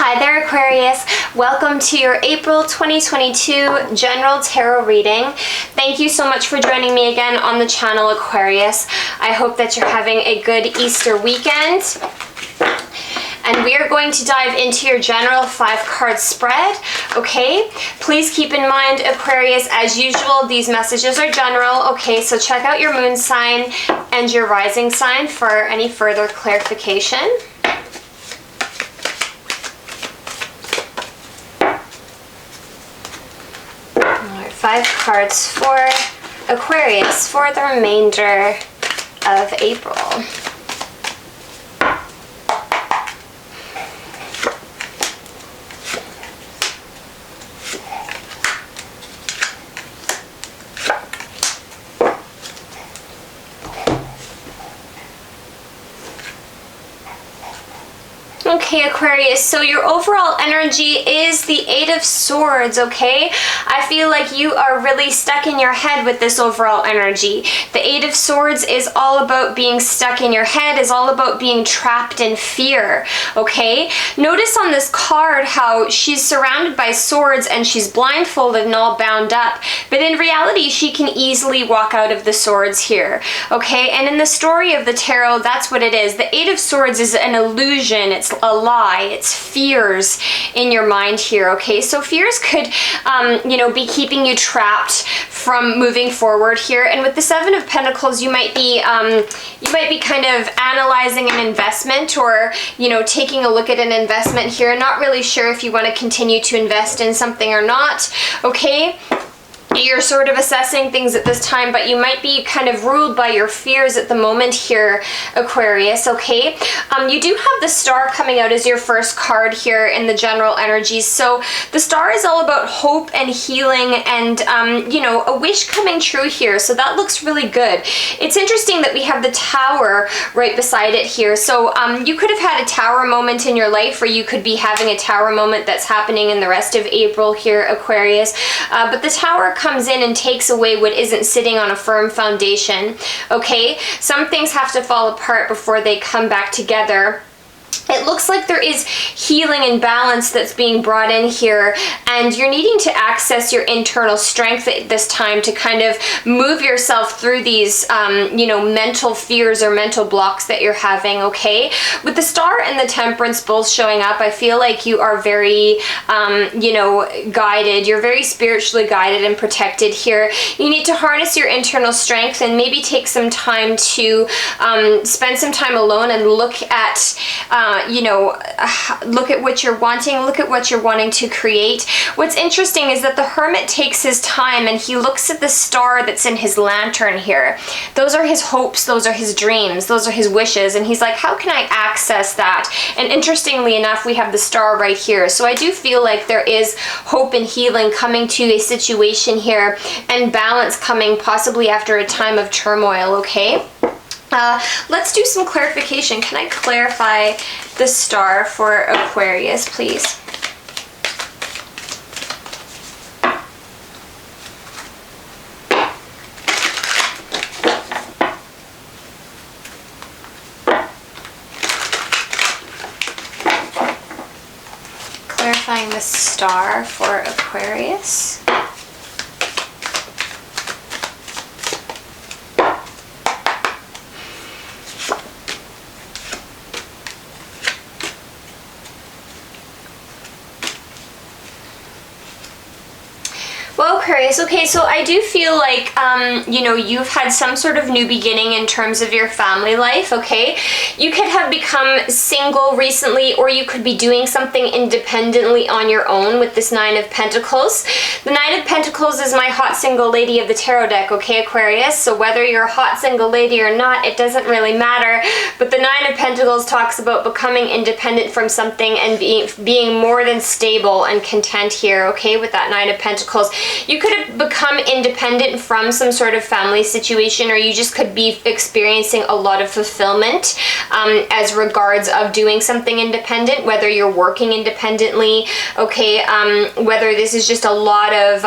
Hi there, Aquarius. Welcome to your April 2022 General Tarot reading. Thank you so much for joining me again on the channel, Aquarius. I hope that you're having a good Easter weekend. And we are going to dive into your general 5-card spread, okay? Please keep in mind, Aquarius, as usual, these messages are general, okay? So check out your moon sign and your rising sign for any further clarification. All right, 5 cards for Aquarius for the remainder of April. Okay, Aquarius, so your overall energy is the 8 of Swords, okay? I feel like you are really stuck in your head with this overall energy. The 8 of Swords is all about being stuck in your head, is all about being trapped in fear, okay? Notice on this card how she's surrounded by swords and she's blindfolded and all bound up, but in reality, she can easily walk out of the swords here, okay? And in the story of the tarot, that's what it is. The 8 of Swords is an illusion. It's a lie. It's fears in your mind here, okay? So fears could, be keeping you trapped from moving forward here. And with the 7 of Pentacles, you might be kind of analyzing an investment or, taking a look at an investment here, not really sure if you want to continue to invest in something or not, okay? You're sort of assessing things at this time, but you might be kind of ruled by your fears at the moment here, Aquarius, okay? You do have the Star coming out as your first card here in the general energies. So the Star is all about hope and healing and, a wish coming true here. So that looks really good. It's interesting that we have the Tower right beside it here. So you could have had a Tower moment in your life, or you could be having a Tower moment that's happening in the rest of April here, Aquarius. But the Tower comes in and takes away what isn't sitting on a firm foundation, okay? Some things have to fall apart before they come back together. It looks like there is healing and balance that's being brought in here, and you're needing to access your internal strength at this time to kind of move yourself through these, mental fears or mental blocks that you're having, okay? With the Star and the Temperance both showing up, I feel like you are very, guided. You're very spiritually guided and protected here. You need to harness your internal strength and maybe take some time to spend some time alone and look at look at what you're wanting, look at what you're wanting to create. What's interesting is that the Hermit takes his time and he looks at the star that's in his lantern here. Those are his hopes, those are his dreams, those are his wishes, and he's like, how can I access that? And interestingly enough, we have the Star right here. So I do feel like there is hope and healing coming to a situation here, and balance coming possibly after a time of turmoil, okay? Let's do some clarification. Can I clarify the Star for Aquarius, please? Clarifying the Star for Aquarius. Well, Aquarius, okay, so I do feel like, you've had some sort of new beginning in terms of your family life, okay? You could have become single recently, or you could be doing something independently on your own with this 9 of Pentacles. The 9 of Pentacles is my hot single lady of the tarot deck, okay, Aquarius? So whether you're a hot single lady or not, it doesn't really matter. But the 9 of Pentacles talks about becoming independent from something and being more than stable and content here, okay, with that 9 of Pentacles. You you could have become independent from some sort of family situation, or you just could be experiencing a lot of fulfillment as regards of doing something independent, whether you're working independently, okay, whether this is just a lot of,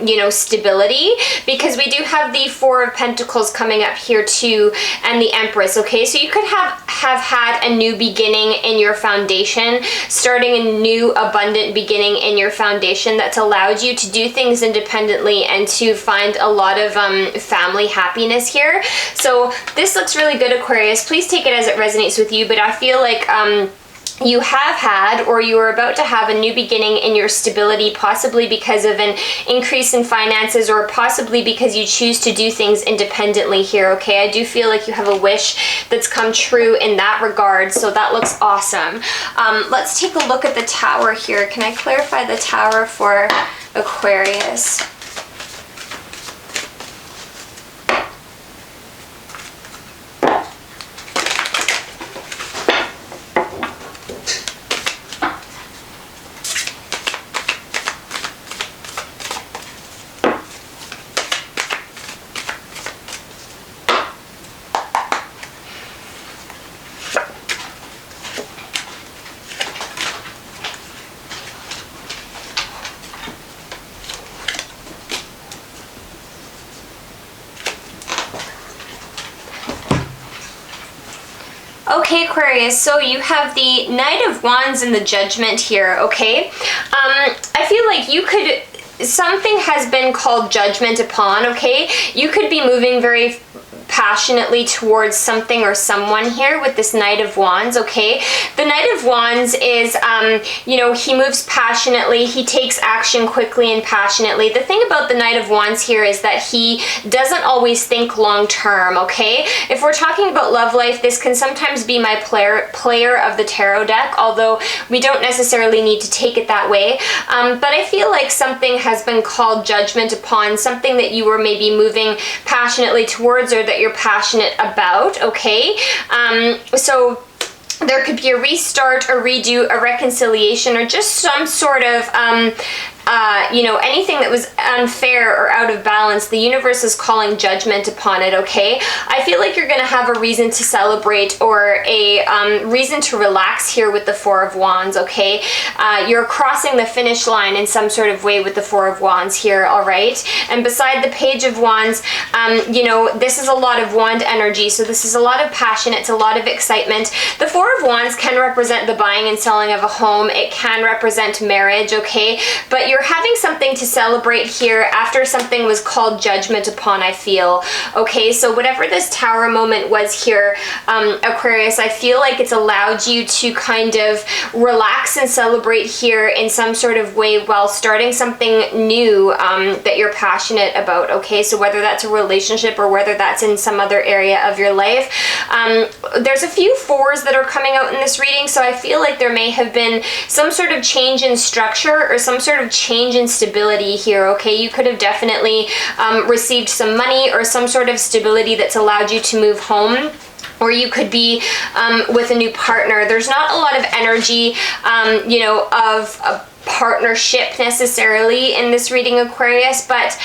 you know, stability, because we do have the Four of Pentacles coming up here too, and the Empress, okay? So you could have had a new beginning in your foundation, starting a new abundant beginning in your foundation that's allowed you to do things independently and to find a lot of family happiness here. So this looks really good, Aquarius. Please take it as it resonates with you, but I feel like you have had, or you are about to have, a new beginning in your stability, possibly because of an increase in finances, or possibly because you choose to do things independently here, okay? I do feel like you have a wish that's come true in that regard, so that looks awesome. Let's take a look at the Tower here. Can I clarify the Tower for Aquarius? Okay, Aquarius, so you have the Knight of Wands and the Judgment here, okay? I feel like you could, something has been called judgment upon, okay? You could be moving very passionately towards something or someone here with this Knight of Wands, okay? The Knight of Wands is, you know, he moves passionately, he takes action quickly and passionately. The thing about the Knight of Wands here is that he doesn't always think long term, okay? If we're talking about love life, this can sometimes be my player of the tarot deck, although we don't necessarily need to take it that way. But I feel like something has been called judgment upon, something that you were maybe moving passionately towards, or that you're passionate about, okay? So there could be a restart, a redo, a reconciliation, or just some sort of you know, anything that was unfair or out of balance. The universe is calling judgment upon it, okay? I feel like you're going to have a reason to celebrate, or a reason to relax here with the Four of Wands, okay? You're crossing the finish line in some sort of way with the Four of Wands here, all right? And beside the Page of Wands, you know, this is a lot of wand energy, so this is a lot of passion, it's a lot of excitement. The Four of Wands can represent the buying and selling of a home, it can represent marriage, okay? But you're having something to celebrate here after something was called judgment upon, I feel, okay? So whatever this Tower moment was here, Aquarius, I feel like it's allowed you to kind of relax and celebrate here in some sort of way while starting something new that you're passionate about, okay? So whether that's a relationship or whether that's in some other area of your life. There's a few fours that are coming out in this reading, so I feel like there may have been some sort of change in structure, or some sort of change in stability here, okay? You could have definitely received some money or some sort of stability that's allowed you to move home, or you could be with a new partner. There's not a lot of energy, you know, of a partnership necessarily in this reading, Aquarius, but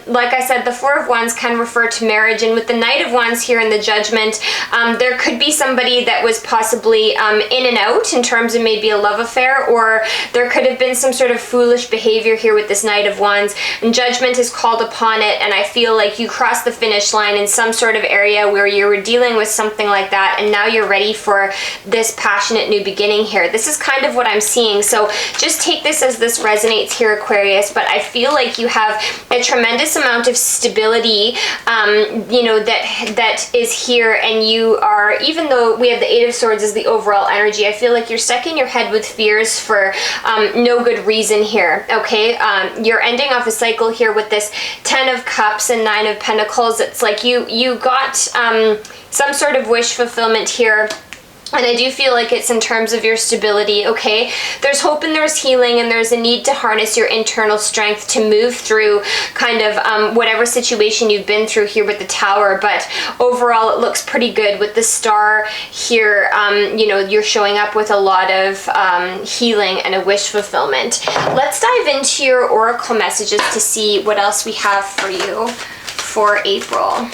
like I said, the Four of Wands can refer to marriage, and with the Knight of Wands here in the Judgment, there could be somebody that was possibly in and out in terms of maybe a love affair, or there could have been some sort of foolish behavior here with this Knight of Wands, and judgment is called upon it, and I feel like you crossed the finish line in some sort of area where you were dealing with something like that, and now you're ready for this passionate new beginning here. This is kind of what I'm seeing, so just take this as this resonates here, Aquarius, but I feel like you have a tremendous amount of stability, you know, that is here, and you are, even though we have the Eight of Swords as the overall energy, I feel like you're stuck in your head with fears for no good reason here, okay? You're ending off a cycle here with this Ten of Cups and Nine of Pentacles. It's like you got some sort of wish fulfillment here And I do feel like it's in terms of your stability, okay? There's hope and there's healing, and there's a need to harness your internal strength to move through kind of whatever situation you've been through here with the Tower. But overall, it looks pretty good with the Star here. You know, you're showing up with a lot of healing and a wish fulfillment. Let's dive into your oracle messages to see what else we have for you for April.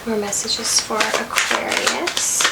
More messages for Aquarius.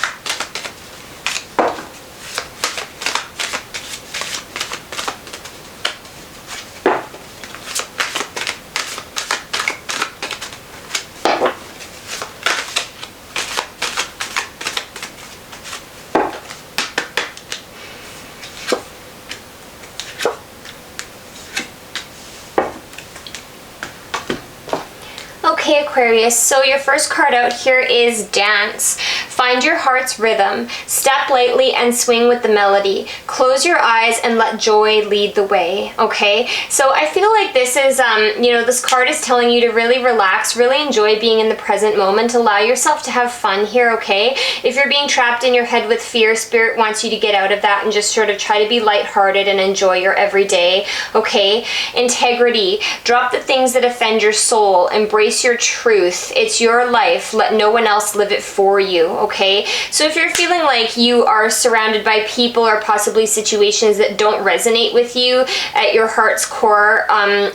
Okay, Aquarius, so your first card out here is Dance. Find your heart's rhythm. Step lightly and swing with the melody. Close your eyes and let joy lead the way, okay? So I feel like this is, you know, this card is telling you to really relax, really enjoy being in the present moment. Allow yourself to have fun here, okay? If you're being trapped in your head with fear, Spirit wants you to get out of that and just sort of try to be lighthearted and enjoy your everyday, okay? Integrity. Drop the things that offend your soul. Embrace your truth. It's your life. Let no one else live it for you, okay? So if you're feeling like you are surrounded by people or possibly situations that don't resonate with you at your heart's core,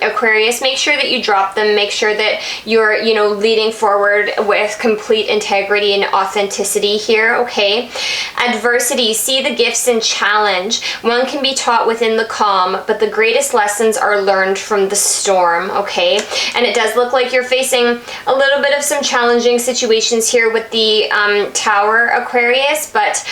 Aquarius, make sure that you drop them. Make sure that you're, you know, leading forward with complete integrity and authenticity here, okay? Adversity. See the gifts in challenge. One can be taught within the calm, but the greatest lessons are learned from the storm, okay? And it does look like you're facing a little bit of some challenging situations here with the Tower, Aquarius, but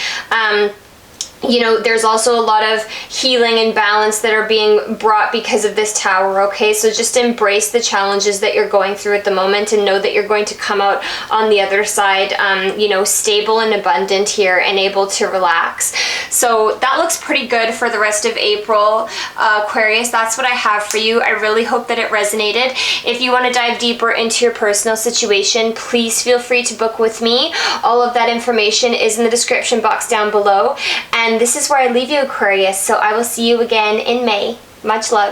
you know, there's also a lot of healing and balance that are being brought because of this Tower, okay? So just embrace the challenges that you're going through at the moment and know that you're going to come out on the other side, you know, stable and abundant here and able to relax. So that looks pretty good for the rest of April, Aquarius. That's what I have for you. I really hope that it resonated. If you want to dive deeper into your personal situation, please feel free to book with me. All of that information is in the description box down below. And this is where I leave you, Aquarius, so I will see you again in May. Much love.